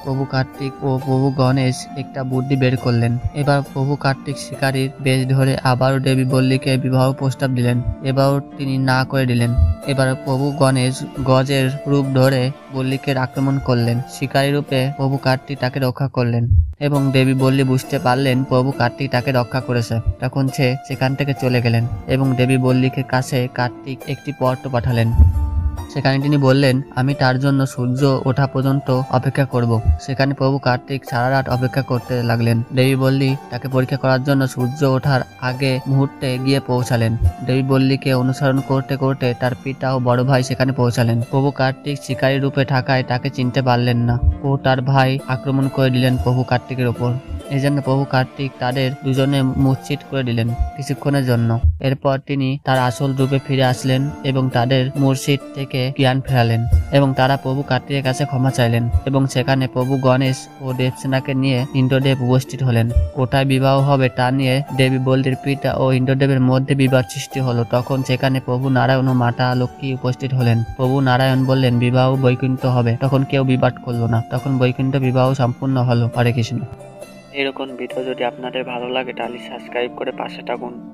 প্রভু কার্তিক ও প্রভু গণেশ একটা বুদ্ধি বের করলেন। এবার প্রভু কার্তিক শিকারীর বেশ ধরে আবারও দেবী বল্লীকে বিবাহ প্রস্তাব দিলেন। এবারও তিনি না করে দিলেন। এবার প্রভু গণেশ গজের রূপ ধরে বল্লীকে আক্রমণ করলেন। শিকারী রূপে প্রভু কার্তিক তাকে রক্ষা করলেন এবং দেবী বল্লী বুঝতে পারলেন প্রভু কার্তিক তাকে রক্ষা করেছে। তখন সে সেখান থেকে চলে গেলেন এবং দেবী বল্লীকে কাছে কার্তিক একটি পত্র পাঠালেন। সেখানে তিনি বললেন, আমি তার জন্য সূর্য ওঠা পর্যন্ত অপেক্ষা করব। সেখানে প্রভু কার্তিক সারা রাত অপেক্ষা করতে লাগলেন। দেবী বল্লী তাকে পরীক্ষা করার জন্য সূর্য ওঠার আগে মুহূর্তে গিয়ে পৌঁছালেন। দেবী বল্লীকে অনুসরণ করতে করতে তার পিতা ও বড় ভাই সেখানে পৌঁছালেন। প্রভু কার্তিক শিকারী রূপে থাকায় তাকে চিনতে পারলেন না ও তার ভাই আক্রমণ করে দিলেন প্রভু কার্তিকের ওপর। এই জন্য প্রভু কার্তিক তাদের দুজনে মূর্ছিত করে দিলেন কিছুক্ষণের জন্য। এরপর তিনি তার আসল রূপে ফিরে আসলেন এবং তাদের মূর্ছিত থেকে জ্ঞান ফেরালেন এবং তারা প্রভু কার্তিকের কাছে ক্ষমা চাইলেন এবং সেখানে প্রভু গণেশ ও দেবসেনাকে নিয়ে ইন্দ্রদেব উপস্থিত হলেন। কোথায় বিবাহ হবে তা নিয়ে দেবী বল্লীর পিতা ও ইন্দ্রদেবের মধ্যে বিবাদ সৃষ্টি হলো। তখন সেখানে প্রভু নারায়ণ ও মাতা লক্ষ্মী উপস্থিত হলেন। প্রভু নারায়ণ বললেন বিবাহ বৈকুণ্ঠ হবে। তখন কেউ বিবাদ করলো না। তখন বৈকুণ্ঠ বিবাহ সম্পূর্ণ হলো। হরে কৃষ্ণ। এরকম ভিডিও যদি আপনাদের ভালো লাগে তাহলে সাবস্ক্রাইব করে পাশে থাকুন।